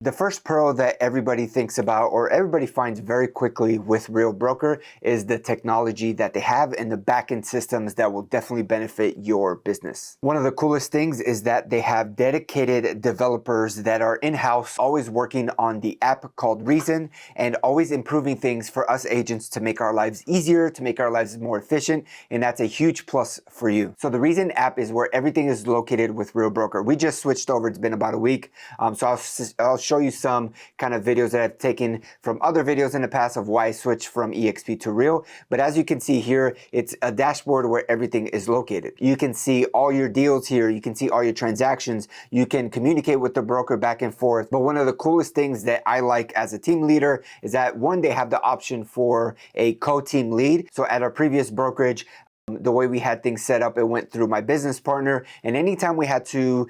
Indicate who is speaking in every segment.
Speaker 1: The first pro that everybody thinks about or everybody finds very quickly with Real Broker is the technology that they have and the backend systems that will definitely benefit your business. One of the coolest things is that they have dedicated developers that are in-house, always working on the app called Reason and always improving things for us agents to make our lives easier, to make our lives more efficient, and that's a huge plus for you. So the Reason app is where everything is located with Real Broker. We just switched over, it's been about a week, so I'll show you some kind of videos that I've taken from other videos in the past of why I switched from EXP to Real. But as you can see here, it's a dashboard where everything is located. You can see all your deals here. You can see all your transactions. You can communicate with the broker back and forth. But one of the coolest things that I like as a team leader is that one, they have the option for a co-team lead. So at our previous brokerage, the way we had things set up, it went through my business partner, and anytime we had to,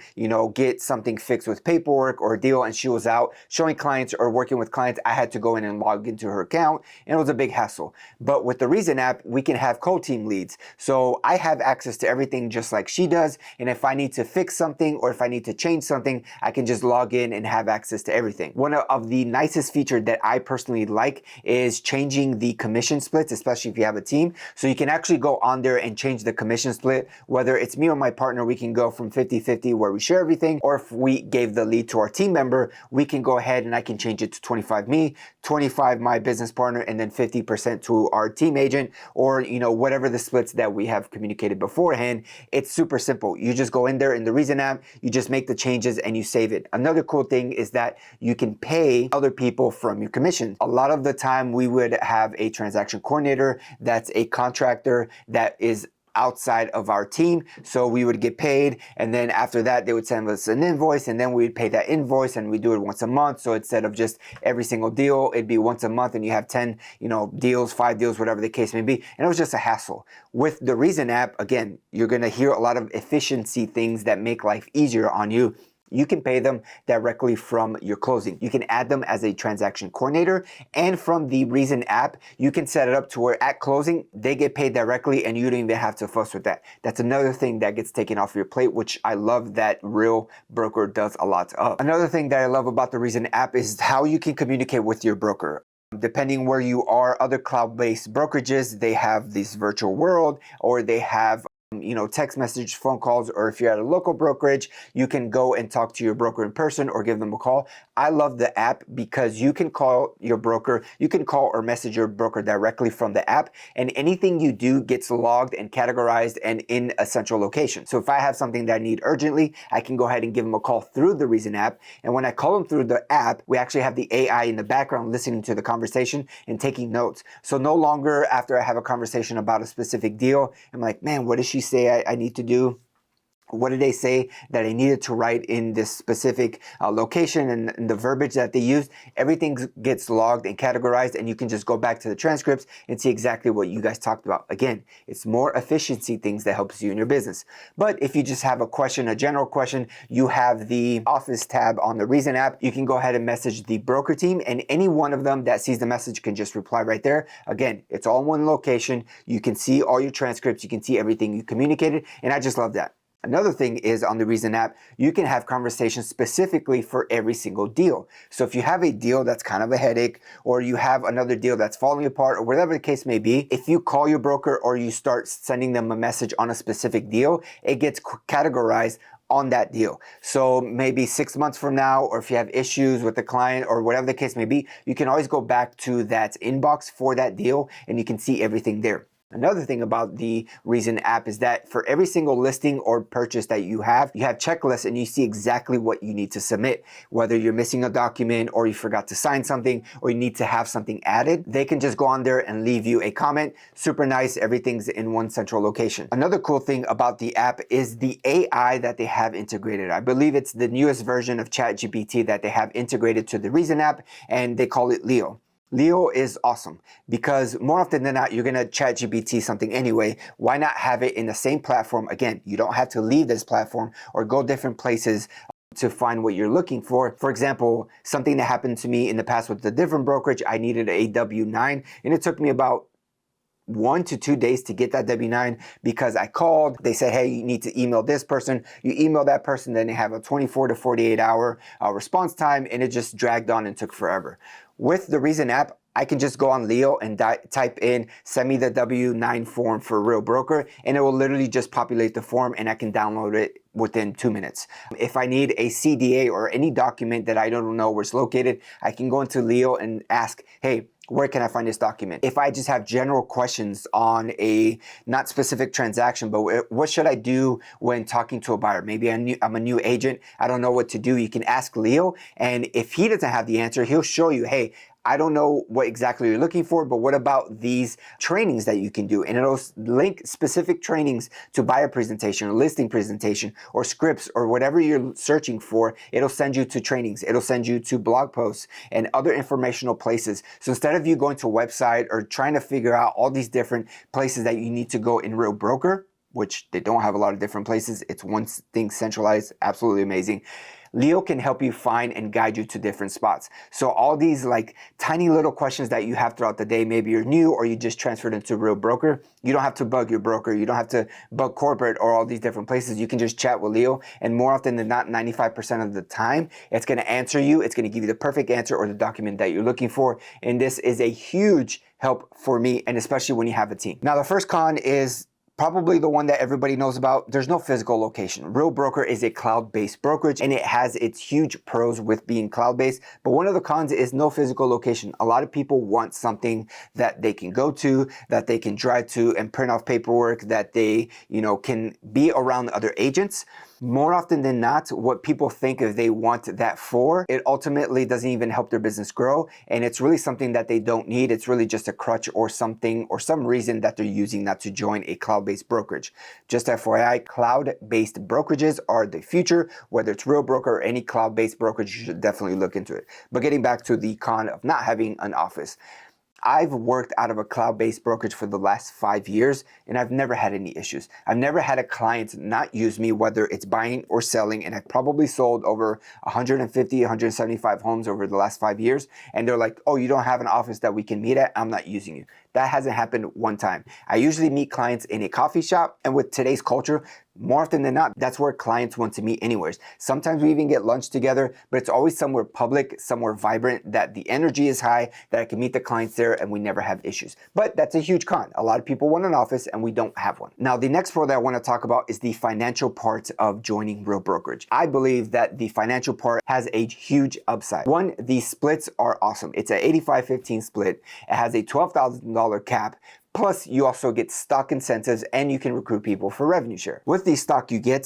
Speaker 1: get something fixed with paperwork or a deal and she was out showing clients or working with clients, I had to go in and log into her account, and it was a big hassle. But with the Reason app, we can have co-team leads. So I have access to everything just like she does, and if I need to fix something or if I need to change something, I can just log in and have access to everything. One of the nicest features that I personally like is changing the commission splits, especially if you have a team. So you can actually go on there and change the commission split. Whether it's me or my partner, we can go from 50-50 where we share everything, or if we gave the lead to our team member, we can go ahead and I can change it to 25 me, 25 my business partner, and then 50% to our team agent, or whatever the splits that we have communicated beforehand. It's super simple. You just go in there in the Reason app, you just make the changes and you save it. Another cool thing is that you can pay other people from your commission. A lot of the time we would have a transaction coordinator that's a contractor that is outside of our team, so we would get paid, and then after that they would send us an invoice, and then we'd pay that invoice, and we do it once a month. So instead of just every single deal, it'd be once a month, and you have 10 deals, 5 deals, whatever the case may be, and it was just a hassle. With the Reason app, again, you're going to hear a lot of efficiency things that make life easier on you. You can pay them directly from your closing. You can add them as a transaction coordinator, and from the Reason app, you can set it up to where at closing, they get paid directly and you don't even have to fuss with that. That's another thing that gets taken off your plate, which I love that Real Broker does a lot of. Another thing that I love about the Reason app is how you can communicate with your broker. Depending where you are, other cloud-based brokerages, they have this virtual world, or they have text message, phone calls, or if you're at a local brokerage, you can go and talk to your broker in person or give them a call. I love the app because you can call your broker, you can call or message your broker directly from the app, and anything you do gets logged and categorized and in a central location. So if I have something that I need urgently, I can go ahead and give them a call through the Reason app, and when I call them through the app, we actually have the AI in the background listening to the conversation and taking notes. So no longer after I have a conversation about a specific deal, I'm like, man, what did she say I need to do? What did they say that I needed to write in this specific location, and the verbiage that they used? Everything gets logged and categorized, and you can just go back to the transcripts and see exactly what you guys talked about. Again, it's more efficiency things that helps you in your business. But if you just have a question, a general question, you have the office tab on the Reason app. You can go ahead and message the broker team, and any one of them that sees the message can just reply right there. Again, it's all in one location. You can see all your transcripts. You can see everything you communicated, and I just love that. Another thing is on the Reason app, you can have conversations specifically for every single deal. So if you have a deal that's kind of a headache, or you have another deal that's falling apart, or whatever the case may be, if you call your broker or you start sending them a message on a specific deal, it gets categorized on that deal. So maybe 6 months from now, or if you have issues with the client or whatever the case may be, you can always go back to that inbox for that deal and you can see everything there. Another thing about the Reason app is that for every single listing or purchase that you have checklists, and you see exactly what you need to submit. Whether you're missing a document, or you forgot to sign something, or you need to have something added, they can just go on there and leave you a comment. Super nice. Everything's in one central location. Another cool thing about the app is the AI that they have integrated. I believe it's the newest version of ChatGPT that they have integrated to the Reason app, and they call it Leo. Leo is awesome because more often than not, you're going to ChatGPT something anyway. Why not have it in the same platform? Again, you don't have to leave this platform or go different places to find what you're looking for. For example, something that happened to me in the past with a different brokerage, I needed a W-9, and it took me about 1 to 2 days to get that W-9 because I called. They said, hey, you need to email this person. You email that person, then they have a 24 to 48 hour response time, and it just dragged on and took forever. With the Reason app, I can just go on Leo and type in, send me the W-9 form for Real Broker, and it will literally just populate the form and I can download it within 2 minutes. If I need a CDA or any document that I don't know where it's located, I can go into Leo and ask, hey, where can I find this document? If I just have general questions on a not specific transaction, but what should I do when talking to a buyer? Maybe I'm a new agent, I don't know what to do. You can ask Leo, and if he doesn't have the answer, he'll show you, hey, I don't know what exactly you're looking for, but what about these trainings that you can do? And it'll link specific trainings to buyer presentation or listing presentation or scripts or whatever you're searching for. It'll send you to trainings. It'll send you to blog posts and other informational places. So instead of you going to a website or trying to figure out all these different places that you need to go in Real Broker, which they don't have a lot of different places, it's one thing centralized, absolutely amazing. Leo can help you find and guide you to different spots. So all these like tiny little questions that you have throughout the day, maybe you're new or you just transferred into Real Broker, you don't have to bug your broker, you don't have to bug corporate or all these different places. You can just chat with Leo, and more often than not, 95% of the time, it's gonna answer you, it's gonna give you the perfect answer or the document that you're looking for. And this is a huge help for me, and especially when you have a team. Now, the first con is probably the one that everybody knows about. There's no physical location. Real Broker is a cloud-based brokerage, and it has its huge pros with being cloud-based, but one of the cons is no physical location. A lot of people want something that they can go to, that they can drive to and print off paperwork, that they, can be around other agents. More often than not, what people think if they want that for, it ultimately doesn't even help their business grow, and it's really something that they don't need. It's really just a crutch or something or some reason that they're using not to join a cloud-based brokerage. Just FYI, cloud-based brokerages are the future. Whether it's Real Broker or any cloud-based brokerage, you should definitely look into it. But getting back to the con of not having an office, I've worked out of a cloud-based brokerage for the last 5 years, and I've never had any issues. I've never had a client not use me, whether it's buying or selling, and I've probably sold over 150, 175 homes over the last 5 years, and they're like, oh, you don't have an office that we can meet at? I'm not using you. That hasn't happened one time. I usually meet clients in a coffee shop, and with today's culture, more often than not, that's where clients want to meet anyways. Sometimes we even get lunch together, but it's always somewhere public, somewhere vibrant, that the energy is high, that I can meet the clients there and we never have issues. But that's a huge con. A lot of people want an office and we don't have one. Now, the next pro that I want to talk about is the financial part of joining Real Brokerage. I believe that the financial part has a huge upside. One, the splits are awesome. It's an 85-15 split. It has a $12,000 cap. Plus, you also get stock incentives and you can recruit people for revenue share. With the stock you get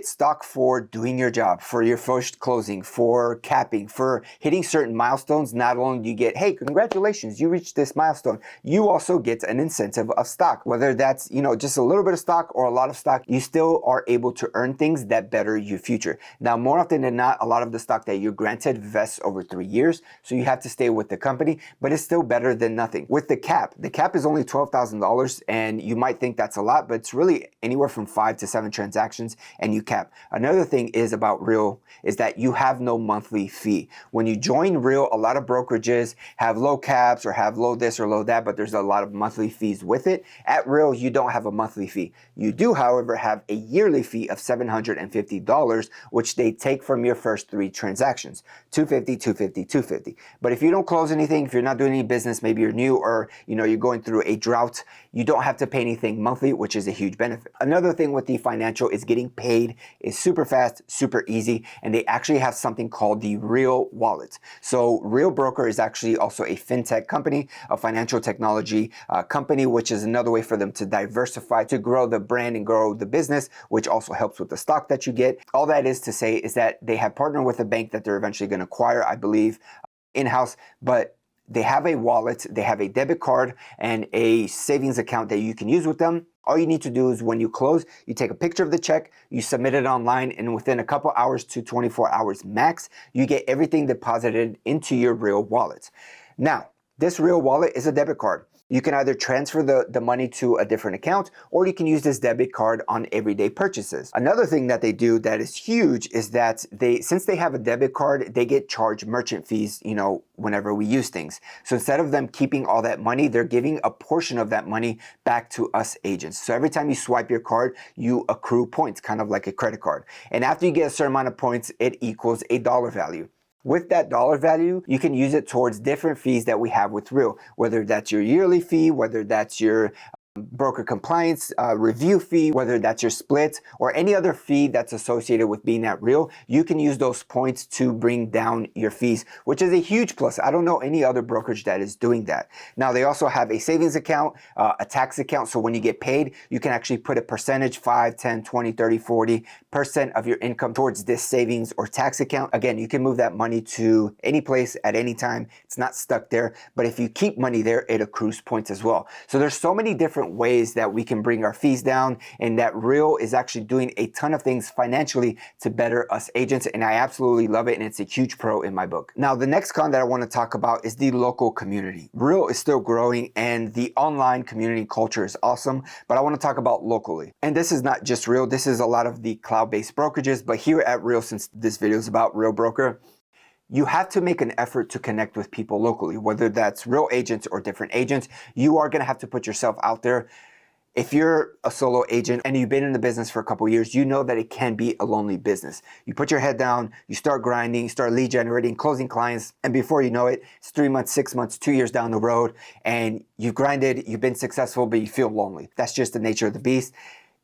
Speaker 1: stock for doing your job, for your first closing, for capping, for hitting certain milestones. Not only do you get, hey, congratulations, you reached this milestone, you also get an incentive of stock. Whether that's, just a little bit of stock or a lot of stock, you still are able to earn things that better your future. Now, more often than not, a lot of the stock that you're granted vests over 3 years, so you have to stay with the company, but it's still better than nothing. With the cap is only $12,000, and you might think that's a lot, but it's really anywhere from 5 to 7 transactions and you cap. Another thing is about Real is that you have no monthly fee. When you join Real, a lot of brokerages have low caps or have low this or low that, but there's a lot of monthly fees with it. At Real, you don't have a monthly fee. You do, however, have a yearly fee of $750, which they take from your first 3 transactions. $250, $250, $250. But if you don't close anything, if you're not doing any business, maybe you're new or you're going through a drought, you don't have to pay anything monthly, which is a huge benefit. Another thing with the financial is getting paid is super fast, super easy, and they actually have something called the Real Wallet. So Real Broker is actually also a fintech company, a financial technology company, which is another way for them to diversify, to grow the brand and grow the business, which also helps with the stock that you get. All that is to say is that they have partnered with a bank that they're eventually going to acquire, I believe, in-house, but they have a wallet, they have a debit card, and a savings account that you can use with them. All you need to do is when you close, you take a picture of the check, you submit it online, and within a couple hours to 24 hours max, you get everything deposited into your Real Wallet. Now, this Real Wallet is a debit card. You can either transfer the money to a different account, or you can use this debit card on everyday purchases. Another thing that they do that is huge is that since they have a debit card, they get charged merchant fees, whenever we use things. So instead of them keeping all that money, they're giving a portion of that money back to us agents. So every time you swipe your card, you accrue points, kind of like a credit card. And after you get a certain amount of points, it equals a dollar value. With that dollar value, you can use it towards different fees that we have with Real, whether that's your yearly fee, whether that's your broker compliance review fee, whether that's your split or any other fee that's associated with being at Real. You can use those points to bring down your fees, which is a huge plus. I don't know any other brokerage that is doing that. Now, they also have a savings account, a tax account. So when you get paid, you can actually put a percentage, 5, 10, 20, 30, 40% of your income towards this savings or tax account. Again, you can move that money to any place at any time. It's not stuck there. But if you keep money there, it accrues points as well. So there's so many different ways that we can bring our fees down, and that Real is actually doing a ton of things financially to better us agents, and I absolutely love it, and it's a huge pro in my book. Now, the next con that I want to talk about is the local community. Real is still growing and the online community culture is awesome, but I want to talk about locally. And this is not just Real, this is a lot of the cloud-based brokerages, but here at Real, since this video is about Real Broker, you have to make an effort to connect with people locally, whether that's Real agents or different agents. You are gonna have to put yourself out there. If you're a solo agent and you've been in the business for a couple of years, you know that it can be a lonely business. You put your head down, you start grinding, you start lead generating, closing clients, and before you know it, it's 3 months, 6 months, 2 years down the road, and you've grinded, you've been successful, but you feel lonely. That's just the nature of the beast.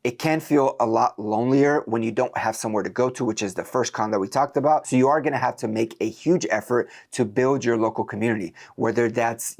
Speaker 1: It can feel a lot lonelier when you don't have somewhere to go to, which is the first con that we talked about. So you are going to have to make a huge effort to build your local community, whether that's,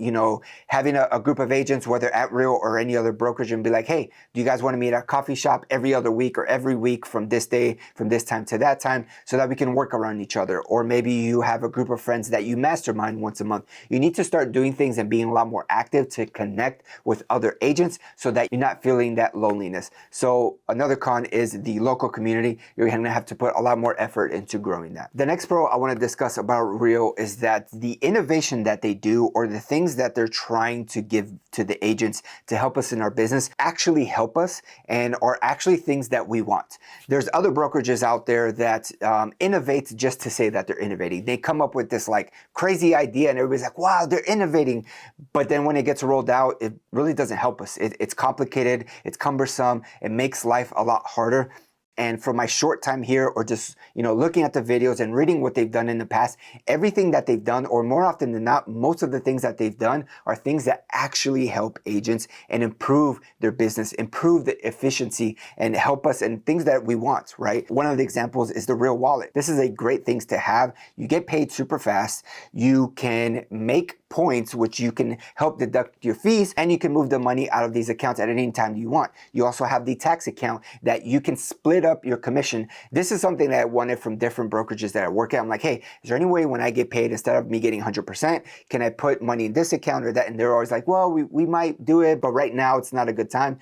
Speaker 1: having a group of agents, whether at Real or any other brokerage, and be like, hey, do you guys want to meet at a coffee shop every other week or every week from this day, from this time to that time, so that we can work around each other? Or maybe you have a group of friends that you mastermind once a month. You need to start doing things and being a lot more active to connect with other agents so that you're not feeling that loneliness. So another con is the local community. You're going to have to put a lot more effort into growing that. The next pro I want to discuss about Real is that the innovation that they do, or the things that they're trying to give to the agents to help us in our business, actually help us and are actually things that we want. There's other brokerages out there that innovate just to say that they're innovating. They come up with this like crazy idea and everybody's like, wow, they're innovating. But then when it gets rolled out, it really doesn't help us. It's complicated, it's cumbersome, it makes life a lot harder. And for my short time here, or just, looking at the videos and reading what they've done in the past, everything that they've done, or more often than not, most of the things that they've done are things that actually help agents and improve their business, improve the efficiency, and help us, and things that we want, right? One of the examples is the Real Wallet. This is a great thing to have. You get paid super fast. You can make points, which you can help deduct your fees, and you can move the money out of these accounts at any time you want. You also have the tax account that you can split up your commission. This is something that I wanted from different brokerages that I work at. I'm like, hey, is there any way when I get paid, instead of me getting 100%, can I put money in this account or that? And they're always like, well, we might do it, but right now it's not a good time.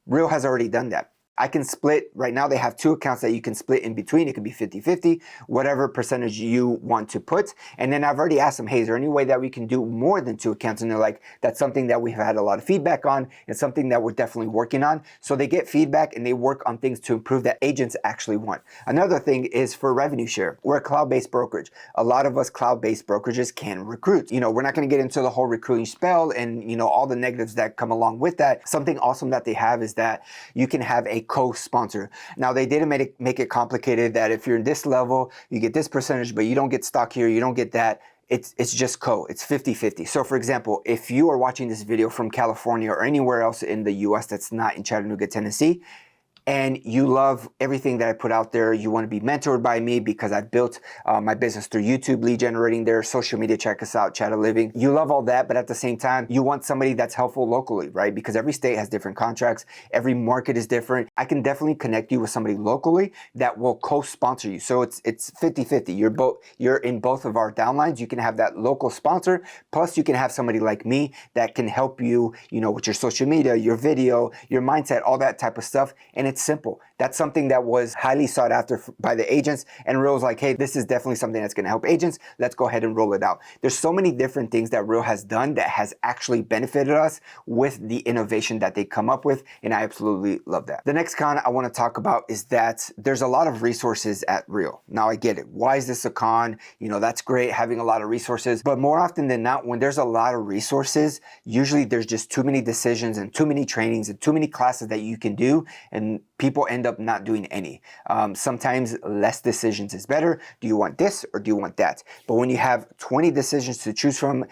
Speaker 1: Real has already done that. I can split, right now they have 2 accounts that you can split in between. It can be 50-50, whatever percentage you want to put. And then I've already asked them, hey, is there any way that we can do more than 2 accounts? And they're like, that's something that we've had a lot of feedback on. It's something that we're definitely working on. So they get feedback and they work on things to improve that agents actually want. Another thing is for revenue share. We're a cloud-based brokerage. A lot of us cloud-based brokerages can recruit. We're not going to get into the whole recruiting spell and, all the negatives that come along with that. Something awesome that they have is that you can have a co-sponsor. Now, they didn't make it complicated that if you're in this level, you get this percentage, but you don't get stock here, you don't get that. It's just it's 50-50. So for example, if you are watching this video from California or anywhere else in the US that's not in Chattanooga, Tennessee, and you love everything that I put out there, you want to be mentored by me because I built my business through YouTube, lead generating there, social media, check us out, Chat a Living. You love all that, but at the same time, you want somebody that's helpful locally, right? Because every state has different contracts, every market is different. I can definitely connect you with somebody locally that will co-sponsor you. So it's 50-50. You're in both of our downlines. You can have that local sponsor, plus you can have somebody like me that can help you, with your social media, your video, your mindset, all that type of stuff. And it's it's simple. That's something that was highly sought after by the agents, and Real's like, hey, this is definitely something that's going to help agents. Let's go ahead and roll it out. There's so many different things that Real has done that has actually benefited us with the innovation that they come up with, and I absolutely love that. The next con I want to talk about is that there's a lot of resources at Real. Now I get it. Why is this a con? You know, that's great having a lot of resources, but more often than not, when there's a lot of resources, usually there's just too many decisions and too many trainings and too many classes that you can do, and people end up not doing any. Sometimes less decisions is better. Do you want this or do you want that? But when you have 20 decisions to choose from,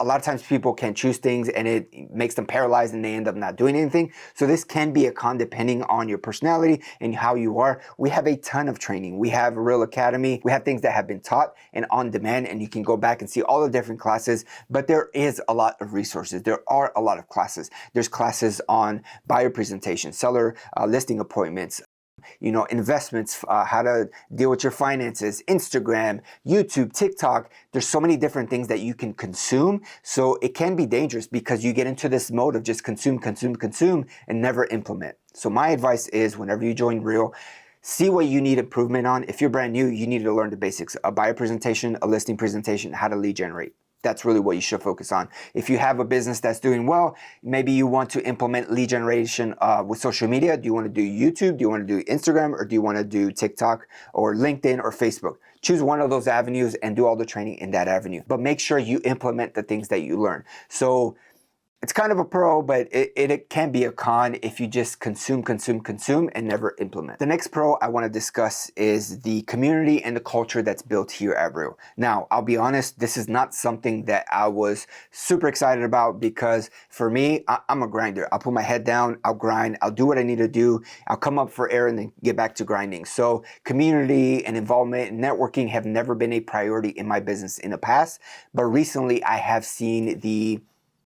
Speaker 1: a lot of times people can't choose things and it makes them paralyzed and they end up not doing anything. So this can be a con depending on your personality and how you are. We have a ton of training. We have a Real Academy. We have things that have been taught and on demand, and you can go back and see all the different classes, but there is a lot of resources. There are a lot of classes. There's classes on buyer presentation, seller listing appointments, you know, investments, how to deal with your finances, Instagram, YouTube, TikTok. There's so many different things that you can consume. So it can be dangerous because you get into this mode of just consume, consume, consume, and never implement. So my advice is whenever you join Real, see what you need improvement on. If you're brand new, you need to learn the basics, a buyer presentation, a listing presentation, how to lead generate. That's really what you should focus on. If you have a business that's doing well, maybe you want to implement lead generation with social media. Do you want to do YouTube? Do you want to do Instagram? Or do you want to do TikTok or LinkedIn or Facebook? Choose one of those avenues and do all the training in that avenue. But make sure you implement the things that you learn. So it's kind of a pro, but it can be a con if you just consume, consume, consume and never implement. The next pro I want to discuss is the community and the culture that's built here at Real. Now, I'll be honest, this is not something that I was super excited about because for me, I'm a grinder. I'll put my head down, I'll grind, I'll do what I need to do, I'll come up for air and then get back to grinding. So community and involvement and networking have never been a priority in my business in the past, but recently I have seen the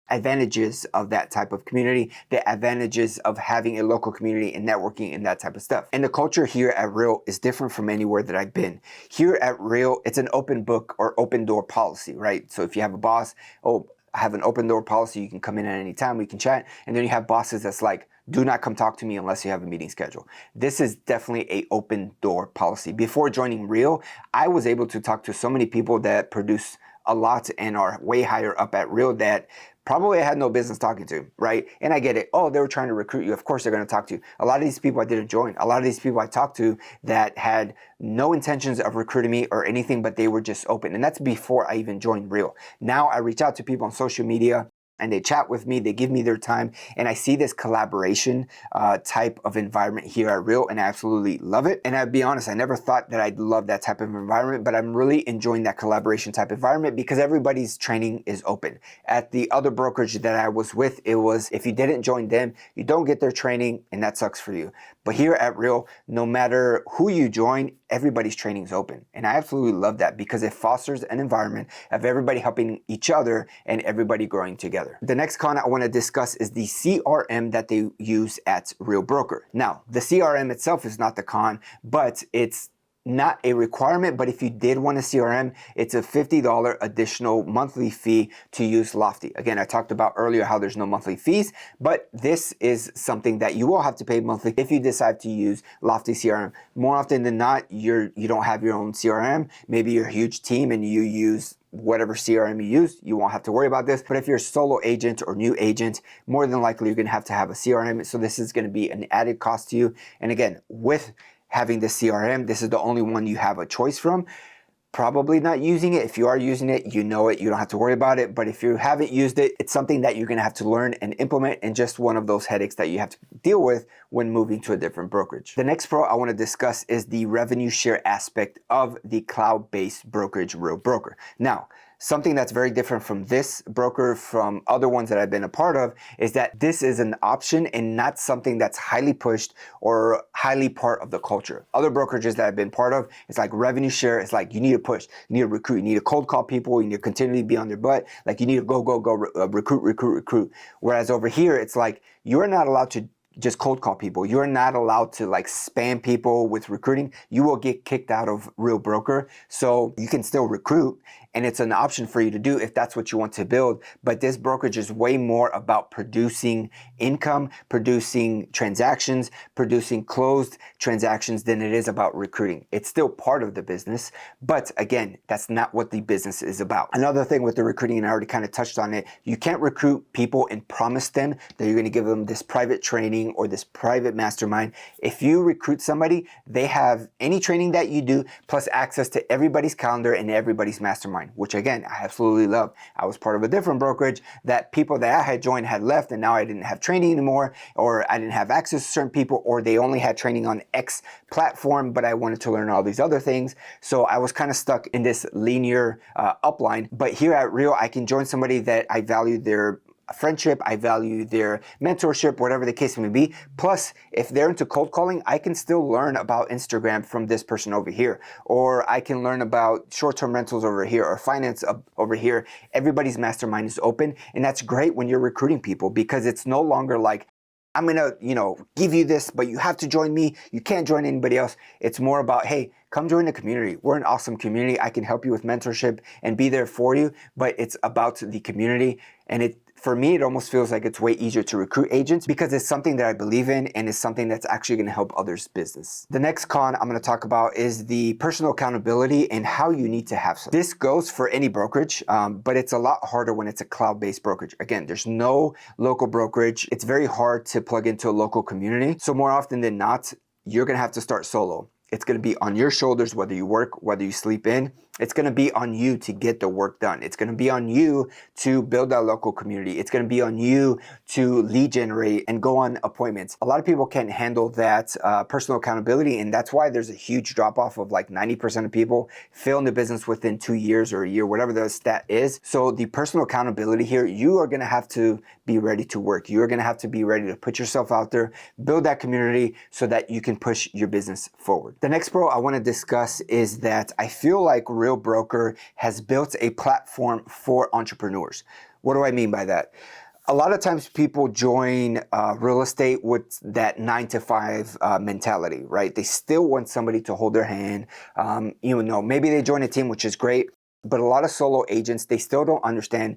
Speaker 1: advantages of that type of community, the advantages of having a local community and networking and that type of stuff. And the culture here at Real is different from anywhere that I've been. Here at Real, it's an open book or open door policy, right? So if you have a boss, oh, I have an open door policy, you can come in at any time, we can chat. And then you have bosses that's like, do not come talk to me unless you have a meeting scheduled. This is definitely a open door policy. Before joining Real, I was able to talk to so many people that produce a lot and are way higher up at Real that probably I had no business talking to, right? And I get it. Oh, they were trying to recruit you. Of course they're going to talk to you. A lot of these people I didn't join. A lot of these people I talked to that had no intentions of recruiting me or anything, but they were just open. And that's before I even joined Real. Now I reach out to people on social media and they chat with me, they give me their time, and I see this collaboration type of environment here at Real, and I absolutely love it. And I'll be honest, I never thought that I'd love that type of environment, but I'm really enjoying that collaboration type environment because everybody's training is open. At the other brokerage that I was with, it was if you didn't join them, you don't get their training, and that sucks for you. But here at Real, no matter who you join, everybody's training is open. And I absolutely love that because it fosters an environment of everybody helping each other and everybody growing together. The next con I want to discuss is the CRM that they use at Real Broker. Now, the CRM itself is not the con, but it's not a requirement, but if you did want a CRM, it's a $50 additional monthly fee to use Lofty. Again, I talked about earlier how there's no monthly fees, but this is something that you will have to pay monthly if you decide to use Lofty CRM. More often than not, you don't have your own CRM. Maybe you're a huge team and you use whatever CRM you use, you won't have to worry about this. But if you're a solo agent or new agent, more than likely you're going to have a CRM. So this is going to be an added cost to you. And again, with having the CRM, this is the only one you have a choice from. Probably not using it. If you are using it, you know it, you don't have to worry about it. But if you haven't used it, it's something that you're gonna have to learn and implement, and just one of those headaches that you have to deal with when moving to a different brokerage. The next pro I wanna discuss is the revenue share aspect of the cloud-based brokerage Real Broker. Now, something that's very different from this broker, from other ones that I've been a part of, is that this is an option and not something that's highly pushed or highly part of the culture. Other brokerages that I've been part of, it's like revenue share. It's like you need to push, you need to recruit, you need to cold call people, you need to continually be on their butt. Like you need to go, recruit. Whereas over here, it's like you're not allowed to just cold call people. You're not allowed to like spam people with recruiting. You will get kicked out of Real Broker. So you can still recruit, and it's an option for you to do if that's what you want to build. But this brokerage is way more about producing income, producing transactions, producing closed transactions than it is about recruiting. It's still part of the business, but again, that's not what the business is about. Another thing with the recruiting, and I already kind of touched on it, you can't recruit people and promise them that you're going to give them this private training or this private mastermind. If you recruit somebody, they have any training that you do plus access to everybody's calendar and everybody's mastermind, which again, I absolutely love. I was part of a different brokerage that people that I had joined had left, and now I didn't have training anymore, or I didn't have access to certain people, or they only had training on X platform, but I wanted to learn all these other things. So I was kind of stuck in this linear upline. But here at Real, I can join somebody that I value their friendship, I value their mentorship, whatever the case may be. Plus, if they're into cold calling, I can still learn about Instagram from this person over here, or I can learn about short-term rentals over here, or finance over here. Everybody's mastermind is open, and that's great when you're recruiting people, because it's no longer like, I'm gonna, give you this, but you have to join me. You can't join anybody else. It's more about, hey, come join the community. We're an awesome community. I can help you with mentorship and be there for you, but it's about the community. And for me, it almost feels like it's way easier to recruit agents because it's something that I believe in, and it's something that's actually going to help others' business. The next con I'm going to talk about is the personal accountability and how you need to have some. This goes for any brokerage, but it's a lot harder when it's a cloud-based brokerage. Again, there's no local brokerage. It's very hard to plug into a local community. So more often than not, you're going to have to start solo. It's going to be on your shoulders, whether you work, whether you sleep in. It's going to be on you to get the work done. It's going to be on you to build that local community. It's going to be on you to lead generate and go on appointments. A lot of people can't handle that personal accountability, and that's why there's a huge drop off of like 90% of people fail in the business within 2 years or a year, whatever the stat is. So the personal accountability here, you are going to have to be ready to work. You're going to have to be ready to put yourself out there, build that community so that you can push your business forward. The next pro I want to discuss is that I feel like Real Broker has built a platform for entrepreneurs. What do I mean by that? A lot of times people join real estate with that 9-to-5 mentality, right? They still want somebody to hold their hand. Maybe they join a team, which is great. But a lot of solo agents, they still don't understand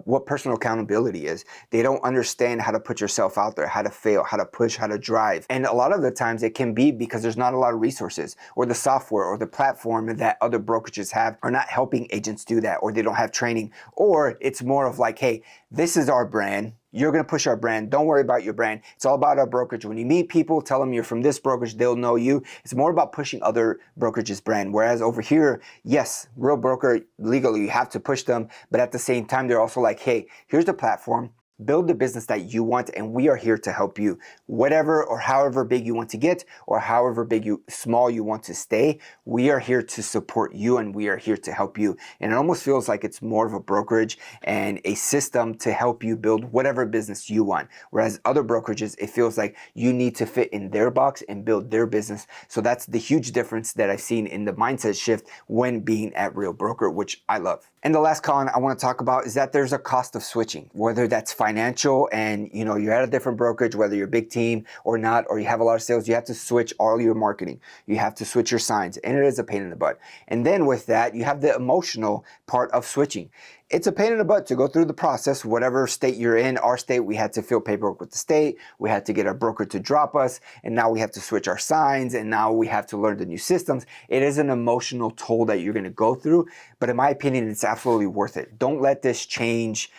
Speaker 1: what personal accountability is. They don't understand how to put yourself out there, how to fail, how to push, how to drive. And a lot of the times it can be because there's not a lot of resources, or the software or the platform that other brokerages have are not helping agents do that, or they don't have training. Or it's more of like, hey, this is our brand. You're going to push our brand. Don't worry about your brand. It's all about our brokerage. When you meet people, tell them you're from this brokerage. They'll know you. It's more about pushing other brokerages' brand. Whereas over here, yes, Real Broker, legally, you have to push them. But at the same time, they're also like, hey, here's the platform. Build the business that you want, and we are here to help you. Whatever or however big you want to get, or however small you want to stay, we are here to support you, and we are here to help you. And it almost feels like it's more of a brokerage and a system to help you build whatever business you want. Whereas other brokerages, it feels like you need to fit in their box and build their business. So that's the huge difference that I've seen in the mindset shift when being at Real Broker, which I love. And the last con I want to talk about is that there's a cost of switching, whether that's financial and you're at a different brokerage, whether you're a big team or not, or you have a lot of sales, you have to switch all your marketing. You have to switch your signs, and it is a pain in the butt. And then with that, you have the emotional part of switching. It's a pain in the butt to go through the process, whatever state you're in. Our state, we had to fill paperwork with the state. We had to get our broker to drop us. And now we have to switch our signs. And now we have to learn the new systems. It is an emotional toll that you're going to go through. But in my opinion, it's absolutely worth it. Don't let this change,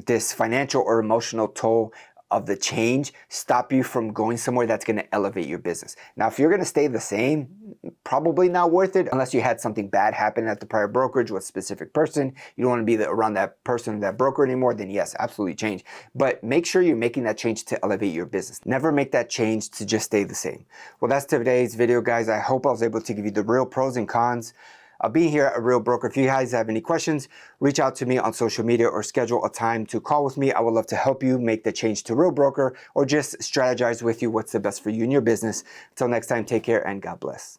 Speaker 1: this financial or emotional toll of the change, stop you from going somewhere that's going to elevate your business. Now, if you're going to stay the same, probably not worth it unless you had something bad happen at the prior brokerage with a specific person. You don't want to be around that person, that broker anymore, then yes, absolutely change. But make sure you're making that change to elevate your business. Never make that change to just stay the same. Well, that's today's video, guys. I hope I was able to give you the real pros and cons of being here at Real Broker. If you guys have any questions, reach out to me on social media or schedule a time to call with me. I would love to help you make the change to Real Broker, or just strategize with you what's the best for you and your business. Until next time, take care and God bless.